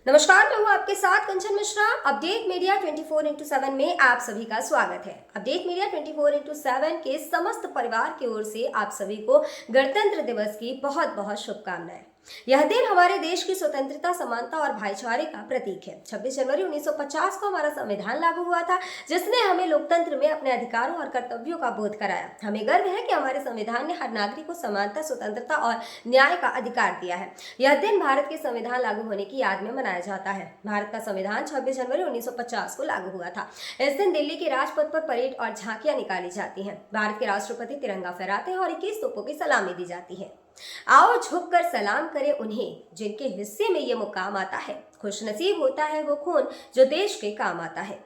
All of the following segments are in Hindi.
नमस्कार, मैं हूँ आपके साथ कंचन मिश्रा। अपडेट मीडिया 24x7 में आप सभी का स्वागत है। अपडेट मीडिया 24x7 के समस्त परिवार की ओर से आप सभी को गणतंत्र दिवस की बहुत बहुत शुभकामनाएं। यह दिन हमारे देश की स्वतंत्रता, समानता और भाईचारे का प्रतीक है। 26 जनवरी 1950 को हमारा संविधान लागू हुआ था, जिसने हमें लोकतंत्र में अपने अधिकारों और कर्तव्यों का बोध कराया। हमें गर्व है कि हमारे संविधान ने हर नागरिक को समानता, स्वतंत्रता और न्याय का अधिकार दिया है। यह दिन भारत के संविधान लागू होने की याद में मनाया जाता है। भारत का संविधान 26 जनवरी 1950 को लागू हुआ था। इस दिन दिल्ली के राजपथ पर परेड और झांकियां निकाली जाती हैं। भारत के राष्ट्रपति तिरंगा फहराते हैं और 21 तोपों की सलामी दी जाती है। आओ झुककर सलाम करें उन्हें जिनके हिस्से में ये मुकाम आता है। खुशनसीब होता है वो खून जो देश के काम आता है।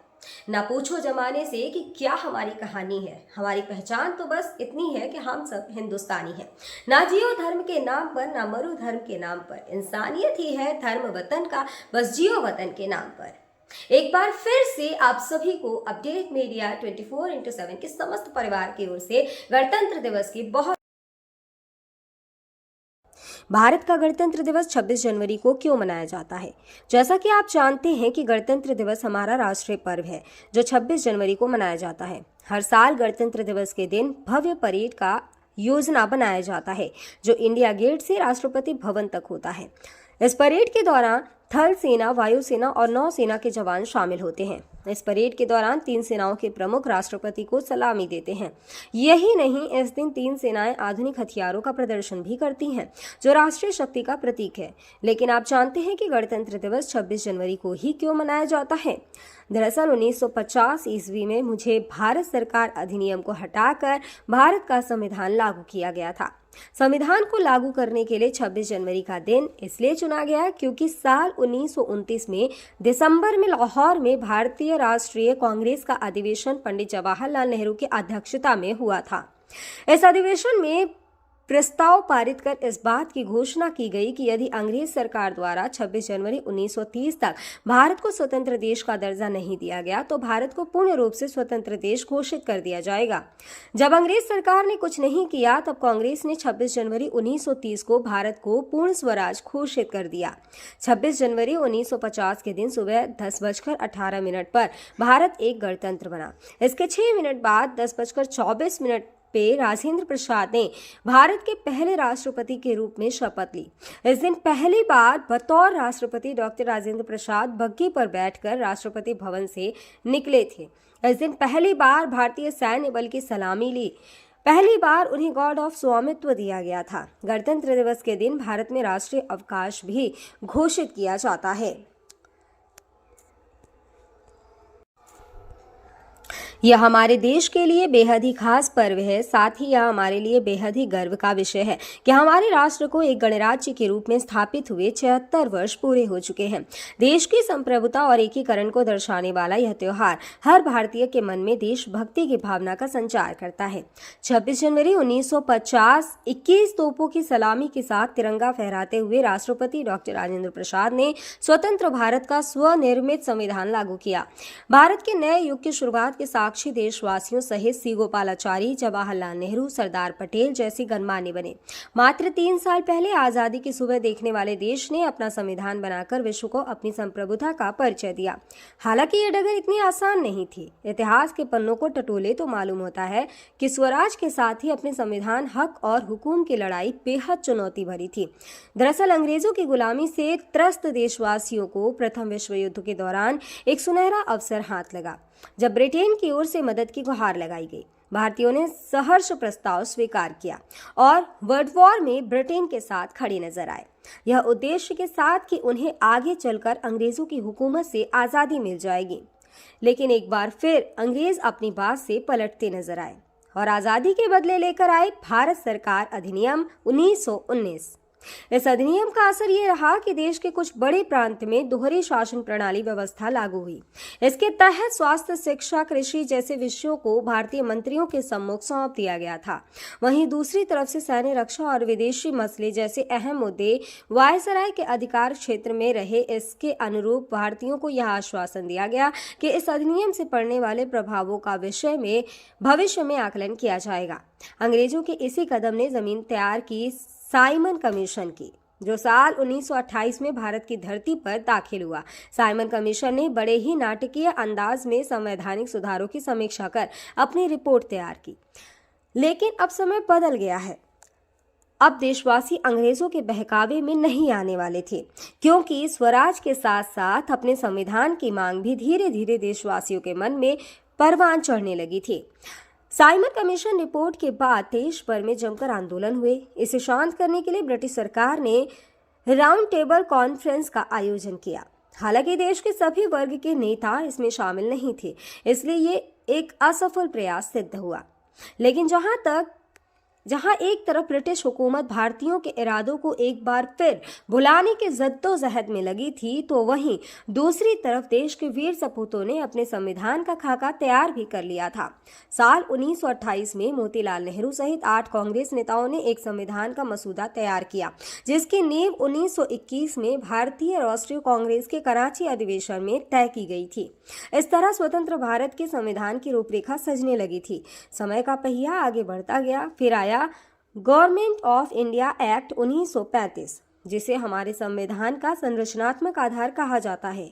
ना पूछो जमाने से कि क्या हमारी कहानी है, हमारी पहचान तो बस इतनी है कि हम सब हिंदुस्तानी हैं। ना जियो धर्म के नाम पर, ना मरो धर्म के नाम पर, इंसानियत ही है धर्म वतन का, बस जियो वतन के नाम पर। एक बार फिर से आप सभी को अपडेट मीडिया 24x7 के समस्त परिवार की ओर से गणतंत्र दिवस की बहुत। भारत का गणतंत्र दिवस 26 जनवरी को क्यों मनाया जाता है? जैसा कि आप जानते हैं कि गणतंत्र दिवस हमारा राष्ट्रीय पर्व है जो 26 जनवरी को मनाया जाता है। हर साल गणतंत्र दिवस के दिन भव्य परेड का योजना बनाया जाता है जो इंडिया गेट से राष्ट्रपति भवन तक होता है। इस परेड के दौरान थल सेना, वायुसेना और नौसेना के जवान शामिल होते हैं। इस परेड के दौरान तीन सेनाओं के प्रमुख राष्ट्रपति को सलामी देते हैं। यही नहीं, इस दिन तीन सेनाएं आधुनिक हथियारों का प्रदर्शन भी करती हैं जो राष्ट्रीय शक्ति का प्रतीक है। लेकिन आप जानते हैं कि गणतंत्र दिवस 26 जनवरी को ही क्यों मनाया जाता है? दरअसल 1950 ईस्वी में मुझे भारत सरकार अधिनियम को हटाकर भारत का संविधान लागू किया गया था। संविधान को लागू करने के लिए 26 जनवरी का दिन इसलिए चुना गया क्योंकि साल 1929 में दिसंबर में लाहौर में भारतीय राष्ट्रीय कांग्रेस का अधिवेशन पंडित जवाहरलाल नेहरू की अध्यक्षता में हुआ था। इस अधिवेशन में प्रस्ताव पारित कर इस बात की घोषणा की गई कि यदि अंग्रेज सरकार द्वारा 26 जनवरी 1930 तक भारत को स्वतंत्र देश का दर्जा नहीं दिया गया तो भारत को पूर्ण रूप से स्वतंत्र देश घोषित कर दिया जाएगा। जब अंग्रेज सरकार ने कुछ नहीं किया तब कांग्रेस ने 26 जनवरी 1930 को भारत को पूर्ण स्वराज घोषित कर दिया। 26 जनवरी 1950 के दिन सुबह 10:18 पर भारत एक गणतंत्र बना। इसके 6 मिनट बाद 10:24 पे राजेंद्र प्रसाद ने भारत के पहले राष्ट्रपति के रूप में शपथ ली। इस दिन पहली बार बतौर राष्ट्रपति डॉक्टर राजेंद्र प्रसाद बग्घी पर बैठकर राष्ट्रपति भवन से निकले थे। इस दिन पहली बार भारतीय सैन्य बल की सलामी ली। पहली बार उन्हें गॉर्ड ऑफ स्वामित्व दिया गया था। गणतंत्र दिवस के दिन भारत में राष्ट्रीय अवकाश भी घोषित किया जाता है। यह हमारे देश के लिए बेहद ही खास पर्व है। साथ ही यह हमारे लिए बेहद ही गर्व का विषय है कि हमारे राष्ट्र को एक गणराज्य के रूप में स्थापित हुए 76 वर्ष पूरे हो चुके हैं। देश की संप्रभुता और एकीकरण को दर्शाने वाला यह त्योहार हर भारतीय के मन में देशभक्ति की भावना का संचार करता है। 26 जनवरी 1950 21 तोपों की सलामी के साथ तिरंगा फहराते हुए राष्ट्रपति डॉक्टर राजेंद्र प्रसाद ने स्वतंत्र भारत का स्वनिर्मित संविधान लागू किया। भारत के नए युग की शुरुआत के साक्षी देशवासियों सहित सी गोपालाचारी, जवाहरलाल नेहरू, सरदार पटेल जैसे गणमान्य बने। मात्र 3 साल पहले आजादी की सुबह देखने वाले देश ने अपना संविधान बनाकर विश्व को अपनी संप्रभुता का परिचय दिया। हालांकि ये डगर इतनी आसान नहीं थी। इतिहास के पन्नों को टटोले तो मालूम होता है कि स्वराज के साथ ही अपने संविधान, हक और हुकूम की लड़ाई बेहद चुनौती भरी थी। दरअसल अंग्रेजों की गुलामी से त्रस्त देशवासियों को प्रथम विश्व युद्ध के दौरान एक सुनहरा अवसर हाथ लगा जब ब्रिटेन की ओर से मदद की गुहार लगाई गई। भारतीयों ने सहर्ष प्रस्ताव स्वीकार किया और वर्ल्ड वॉर में ब्रिटेन के साथ खड़े नजर आए। यह उद्देश्य के साथ कि उन्हें आगे चलकर अंग्रेजों की हुकूमत से आजादी मिल जाएगी। लेकिन एक बार फिर अंग्रेज अपनी बात से पलटते नजर आए और आजादी के बदले लेकर आए भारत सरकार अधिनियम 1919। इस अधिनियम का असर ये रहा कि देश के कुछ बड़े प्रांत में दोहरी शासन प्रणाली व्यवस्था लागू हुई। इसके तहत स्वास्थ्य, शिक्षा, कृषि जैसे विषयों को भारतीय मंत्रियों के सम्मुख सौंप दिया गया था। वहीं दूसरी तरफ से सैन्य, रक्षा और विदेशी मसले जैसे अहम मुद्दे वायसराय के अधिकार क्षेत्र में रहे। इसके अनुरूप भारतीयों को यह आश्वासन दिया गया कि इस अधिनियम से पड़ने वाले प्रभावों का विषय में भविष्य में आकलन किया जाएगा। अंग्रेजों के इसी कदम ने जमीन तैयार की साइमन कमीशन की। जो साल 1928 में भारत की धरती पर दाखिल हुआ। साइमन कमीशन ने बड़े ही नाटकीय अंदाज में संवैधानिक सुधारों की समीक्षा कर अपनी रिपोर्ट तैयार की। लेकिन अब समय बदल गया है। अब देशवासी अंग्रेजों के बहकावे में नहीं आने वाले थे, क्योंकि स्वराज के साथ साथ अपने संविधान की मांग भी धीरे धीरे देशवासियों के मन में परवान चढ़ने लगी थी। साइमन कमीशन रिपोर्ट के बाद देश भर में जमकर आंदोलन हुए। इसे शांत करने के लिए ब्रिटिश सरकार ने राउंड टेबल कॉन्फ्रेंस का आयोजन किया। हालांकि देश के सभी वर्ग के नेता इसमें शामिल नहीं थे, इसलिए ये एक असफल प्रयास सिद्ध हुआ। लेकिन जहां एक तरफ ब्रिटिश हुकूमत भारतीयों के इरादों को एक बार फिर भुलाने के जद्दोजहद में लगी थी, तो वहीं दूसरी तरफ देश के वीर सपूतों ने अपने संविधान का खाका तैयार भी कर लिया था। साल 1928 में मोतीलाल नेहरू सहित 8 कांग्रेस नेताओं ने एक संविधान का मसूदा तैयार किया, जिसकी नींव 1921 में भारतीय राष्ट्रीय कांग्रेस के कराची अधिवेशन में तय की गई थी। इस तरह स्वतंत्र भारत के संविधान की रूपरेखा सजने लगी थी। समय का पहिया आगे बढ़ता गया। फिर आया गवर्नमेंट ऑफ इंडिया एक्ट 1935, जिसे हमारे संविधान का संरचनात्मक आधार कहा जाता है।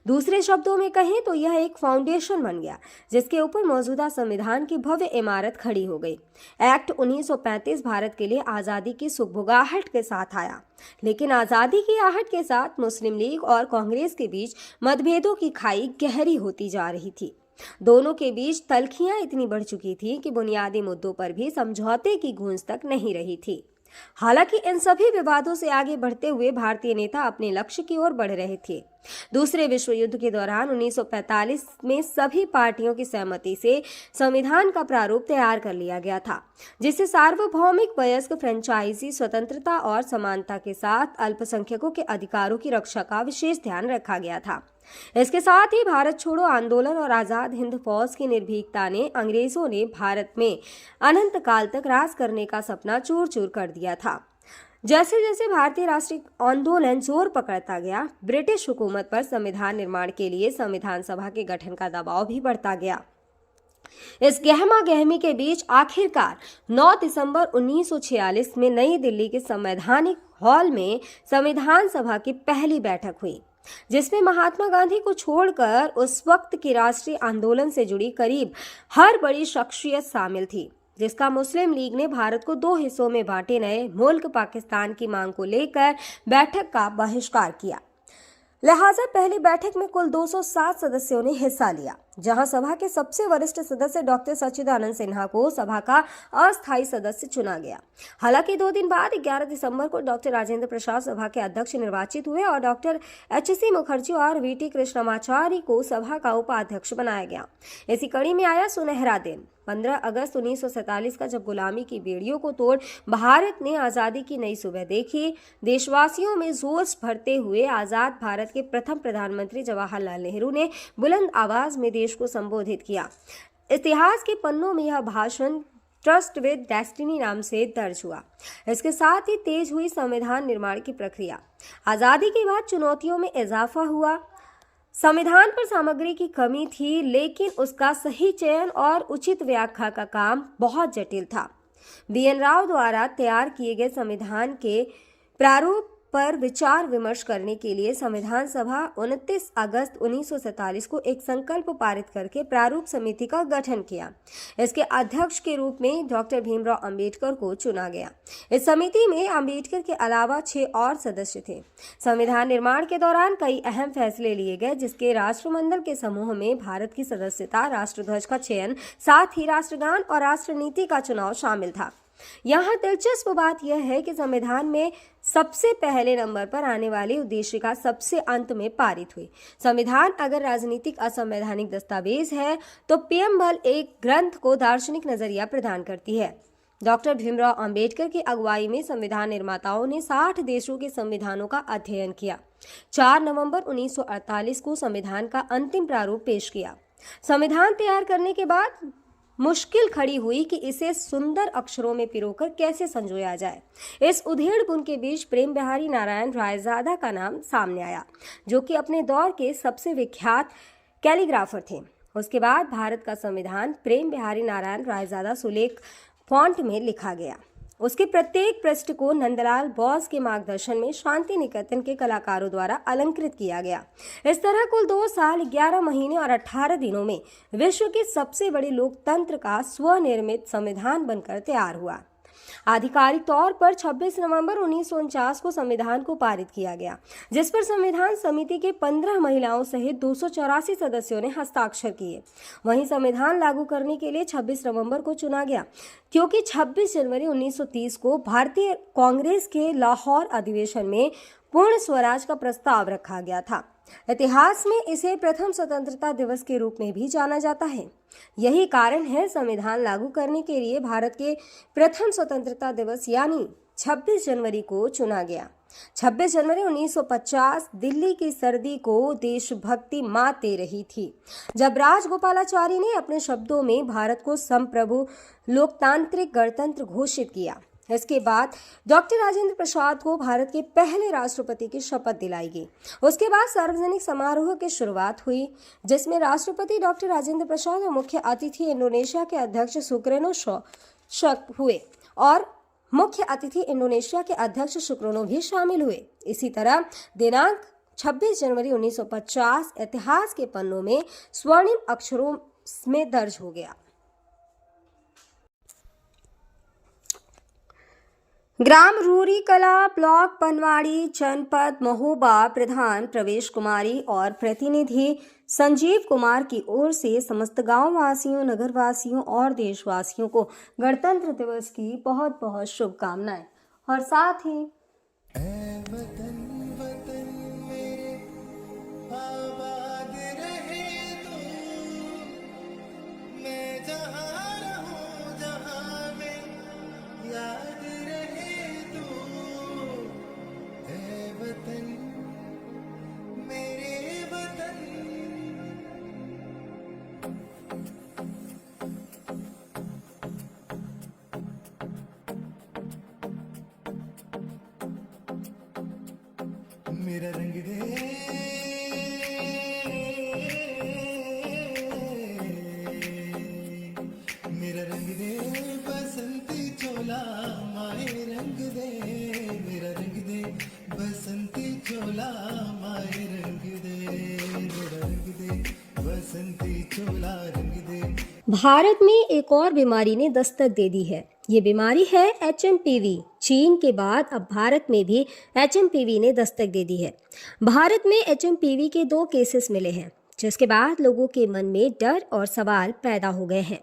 दूसरे शब्दों में कहें तो यह एक फाउंडेशन बन गया, जिसके ऊपर मौजूदा संविधान की भव्य इमारत खड़ी हो गई। एक्ट 1935 भारत के लिए आज़ादी की सुगबुगाहट के साथ आया, लेकिन आज़ादी की आहट के साथ मुस्लिम लीग और कांग्रेस के बीच मतभेदों की खाई गहरी होती जा रही थी। दोनों के बीच तल्खियां इतनी बढ़ चुकी थी कि बुनियादी मुद्दों पर भी समझौते की गूंज तक नहीं रही थी। हालांकि इन सभी विवादों से आगे बढ़ते हुए भारतीय नेता अपने लक्ष्य की ओर बढ़ रहे थे। दूसरे विश्व युद्ध के दौरान 1945 में सभी पार्टियों की सहमति से संविधान का प्रारूप तैयार कर लिया गया था, जिसे सार्वभौमिक वयस्क फ्रेंचाइजी स्वतंत्रता और समानता के साथ अल्पसंख्यकों के अधिकारों की रक्षा का विशेष ध्यान रखा गया था। इसके साथ ही भारत छोड़ो आंदोलन और आजाद हिंद फौज की निर्भीकता ने अंग्रेजों ने भारत में अनंत काल तक राज करने का सपना चूर चूर कर दिया था। जैसे जैसे भारतीय राष्ट्रीय आंदोलन जोर पकड़ता गया, ब्रिटिश हुकूमत पर संविधान निर्माण के लिए संविधान सभा के गठन का दबाव भी बढ़ता गया। इस गहमा गहमी के बीच आखिरकार 9 दिसंबर 1946 में नई दिल्ली के संवैधानिक हॉल में संविधान सभा की पहली बैठक हुई, जिसमें महात्मा गांधी को छोड़कर उस वक्त के राष्ट्रीय आंदोलन से जुड़ी करीब हर बड़ी शख्सियत शामिल थी, जिसका मुस्लिम लीग ने भारत को 2 हिस्सों में बांटे नए मुल्क पाकिस्तान की मांग को लेकर बैठक का बहिष्कार किया। लिहाजा पहली बैठक में कुल 207 सदस्यों ने हिस्सा लिया, जहां सभा के सबसे वरिष्ठ सदस्य डॉक्टर सच्चिदानंद सिन्हा को सभा का अस्थायी सदस्य चुना गया। हालांकि 2 दिन बाद 11 दिसंबर को डॉक्टर राजेंद्र प्रसाद सभा के अध्यक्ष निर्वाचित हुए और डॉक्टर एच.सी. मुखर्जी और वी.टी. कृष्णमाचारी को सभा का उपाध्यक्ष बनाया गया। इसी कड़ी में आया सुनहरा दिन 15 अगस्त 1947 का, जब गुलामी की बेड़ियों को तोड़ भारत ने आज़ादी की नई सुबह देखी। देशवासियों में जोश भरते हुए आज़ाद भारत के प्रथम प्रधानमंत्री जवाहरलाल नेहरू ने बुलंद आवाज में देश को संबोधित किया। इतिहास के पन्नों में यह भाषण ट्रस्ट विद डेस्टिनी नाम से दर्ज हुआ। इसके साथ ही तेज हुई संविधान निर्माण की प्रक्रिया। आज़ादी के बाद चुनौतियों में इजाफा हुआ। संविधान पर सामग्री की कमी थी, लेकिन उसका सही चयन और उचित व्याख्या का काम बहुत जटिल था। बी.एन. राव द्वारा तैयार किए गए संविधान के प्रारूप पर विचार विमर्श करने के लिए संविधान सभा 29 अगस्त 1947 को एक संकल्प पारित करके प्रारूप समिति का गठन किया। इसके अध्यक्ष के रूप में डॉक्टर भीमराव अंबेडकर को चुना गया। इस समिति में अंबेडकर के अलावा 6 और सदस्य थे। संविधान निर्माण के दौरान कई अहम फैसले लिए गए, जिसके राष्ट्रमंडल के समूह में भारत की सदस्यता, राष्ट्रध्वज का चयन, साथ ही राष्ट्रगान और राष्ट्रनीति का चुनाव शामिल था। यहाँ दिलचस्प बात यह है कि संविधान में सबसे पहले नंबर पर आने वाली उद्देशिका सबसे अंत में पारित हुई। संविधान अगर राजनीतिक असंवैधानिक दस्तावेज है, तो प्रियम्बल एक ग्रंथ को दार्शनिक नजरिया प्रदान करती है। डॉक्टर भीमराव अंबेडकर की अगुवाई में संविधान निर्माताओं ने 60 देशों के संविधानों का अध्ययन किया। 4 नवंबर 1948 को संविधान का अंतिम प्रारूप पेश किया। संविधान तैयार करने के बाद मुश्किल खड़ी हुई कि इसे सुंदर अक्षरों में पिरोकर कैसे संजोया जाए। इस उधेड़-बुन के बीच प्रेम बिहारी नारायण रायजादा का नाम सामने आया, जो कि अपने दौर के सबसे विख्यात कैलीग्राफर थे। उसके बाद भारत का संविधान प्रेम बिहारी नारायण रायजादा सुलेख फॉन्ट में लिखा गया। उसके प्रत्येक पृष्ठ को नंदलाल बोस के मार्गदर्शन में शांति निकेतन के कलाकारों द्वारा अलंकृत किया गया। इस तरह कुल 2 साल 11 महीने और 18 दिनों में विश्व के सबसे बड़े लोकतंत्र का स्वनिर्मित संविधान बनकर तैयार हुआ। आधिकारिक तौर पर 26 नवंबर 1949 को संविधान को पारित किया गया, जिस पर संविधान समिति के 15 महिलाओं सहित 284 सदस्यों ने हस्ताक्षर किए। वहीं संविधान लागू करने के लिए 26 नवंबर को चुना गया, क्योंकि 26 जनवरी 1930 को भारतीय कांग्रेस के लाहौर अधिवेशन में पूर्ण स्वराज का प्रस्ताव रखा गया था। इतिहास में इसे प्रथम स्वतंत्रता दिवस के रूप में भी जाना जाता है। यही कारण है संविधान लागू करने के लिए भारत के प्रथम स्वतंत्रता दिवस यानी 26 जनवरी को चुना गया। 26 जनवरी 1950 दिल्ली की सर्दी को देशभक्ति मात दे रही थी, जब राजगोपालाचारी ने अपने शब्दों में भारत को संप्रभु लोकतांत्रिक गणतंत्र घोषित किया। इसके बाद डॉक्टर राजेंद्र प्रसाद को भारत के पहले राष्ट्रपति की शपथ दिलाई गई। उसके बाद सार्वजनिक समारोह की शुरुआत हुई, जिसमें राष्ट्रपति डॉक्टर राजेंद्र प्रसाद और मुख्य अतिथि इंडोनेशिया के अध्यक्ष सुकर्नो हुए और मुख्य अतिथि इंडोनेशिया के अध्यक्ष सुकर्नो भी शामिल हुए। इसी तरह दिनांक 26 जनवरी 1950 इतिहास के पन्नों में स्वर्णिम अक्षरों में दर्ज हो गया। ग्राम रूरी कला ब्लॉक पनवाड़ी जनपद महोबा प्रधान प्रवेश कुमारी और प्रतिनिधि संजीव कुमार की ओर से समस्त गांव वासियों, नगर वासियों और देशवासियों को गणतंत्र दिवस की बहुत बहुत शुभकामनाएं। और साथ ही मेरा रंग दे, मेरा रंग दे बसंती चोला माए रंग दे, मेरा रंग दे बसंती चोला माए रंग दे, मेरा रंग दे बसंती चोला रंग दे। भारत में एक और बीमारी ने दस्तक दे दी है। ये बीमारी है HMPV। चीन के बाद अब भारत में भी HMPV ने दस्तक दे दी है। भारत में HMPV के 2 केसेस मिले हैं, जिसके बाद लोगों के मन में डर और सवाल पैदा हो गए हैं।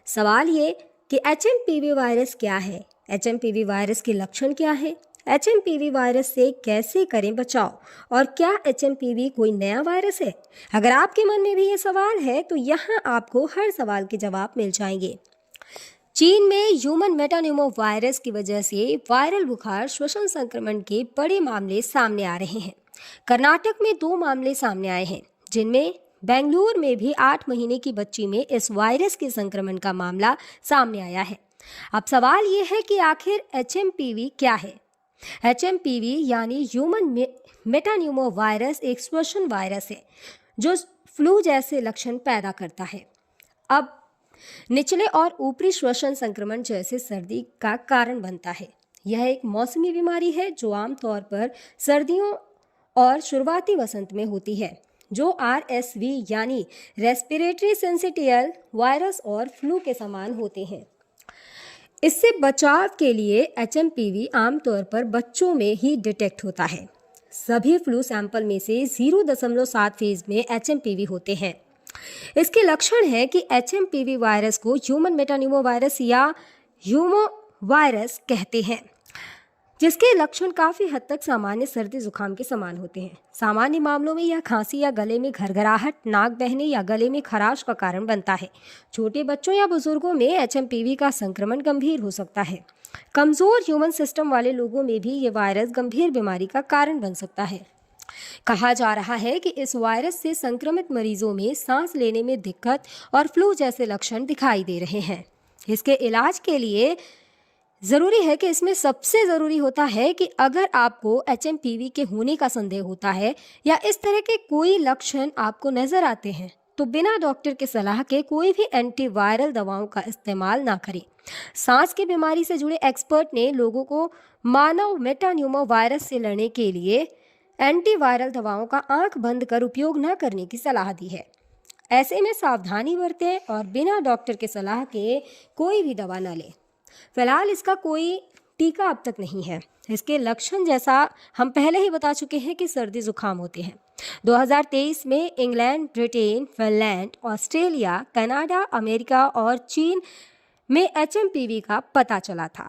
सवाल ये कि HMPV वायरस क्या है, HMPV वायरस के लक्षण क्या है, HMPV वायरस से कैसे करें बचाव और क्या HMPV कोई नया वायरस है। अगर आपके मन में भी ये सवाल है तो यहाँ आपको हर सवाल के जवाब मिल जाएंगे। चीन में ह्यूमन मेटान्यूमो वायरस की वजह से वायरल बुखार श्वसन संक्रमण के बड़े मामले सामने आ रहे हैं। कर्नाटक में 2 मामले सामने आए हैं, जिनमें बेंगलुरु में भी 8 महीने की बच्ची में इस वायरस के संक्रमण का मामला सामने आया है। अब सवाल ये है कि आखिर HMPV क्या है। HMPV यानी ह्यूमन मेटान्यूमो वायरस एक श्वसन वायरस है जो फ्लू जैसे लक्षण पैदा करता है। अब निचले और ऊपरी श्वसन संक्रमण जैसे सर्दी का कारण बनता है। यह एक मौसमी बीमारी है जो आमतौर पर सर्दियों और शुरुआती वसंत में होती है, जो RSV यानी रेस्पिरेटरी सिंसिटियल वायरस और फ्लू के समान होते हैं। इससे बचाव के लिए HMPV आमतौर पर बच्चों में ही डिटेक्ट होता है। सभी फ्लू सैंपल में से 0.7 फेज में HMPV होते हैं। इसके लक्षण है कि HMPV वायरस को ह्यूमन मेटान्यूमो वायरस या ह्यूमो वायरस कहते हैं, जिसके लक्षण काफ़ी हद तक सामान्य सर्दी जुकाम के समान होते हैं। सामान्य मामलों में यह खांसी या गले में घरघराहट, नाक बहने या गले में खराश का कारण बनता है। छोटे बच्चों या बुजुर्गों में HMPV का संक्रमण गंभीर हो सकता है। कमज़ोर ह्यूमन सिस्टम वाले लोगों में भी ये वायरस गंभीर बीमारी का कारण बन सकता है। कहा जा रहा है कि इस वायरस से संक्रमित मरीजों में सांस लेने में दिक्कत और फ्लू जैसे लक्षण दिखाई दे रहे हैं। इसके इलाज के लिए ज़रूरी है कि इसमें सबसे ज़रूरी होता है कि अगर आपको HMPV के होने का संदेह होता है या इस तरह के कोई लक्षण आपको नज़र आते हैं तो बिना डॉक्टर के सलाह के कोई भी एंटीवायरल दवाओं का इस्तेमाल ना करें। सांस की बीमारी से जुड़े एक्सपर्ट ने लोगों को मानव मेटान्यूमो वायरस से लड़ने के लिए एंटीवायरल दवाओं का आंख बंद कर उपयोग न करने की सलाह दी है। ऐसे में सावधानी बरतें और बिना डॉक्टर के सलाह के कोई भी दवा न लें। फिलहाल इसका कोई टीका अब तक नहीं है। इसके लक्षण जैसा हम पहले ही बता चुके हैं कि सर्दी जुकाम होते हैं। 2023 में England, Britain, Finland, Australia, Canada, America और चीन में HMPV का पता चला था।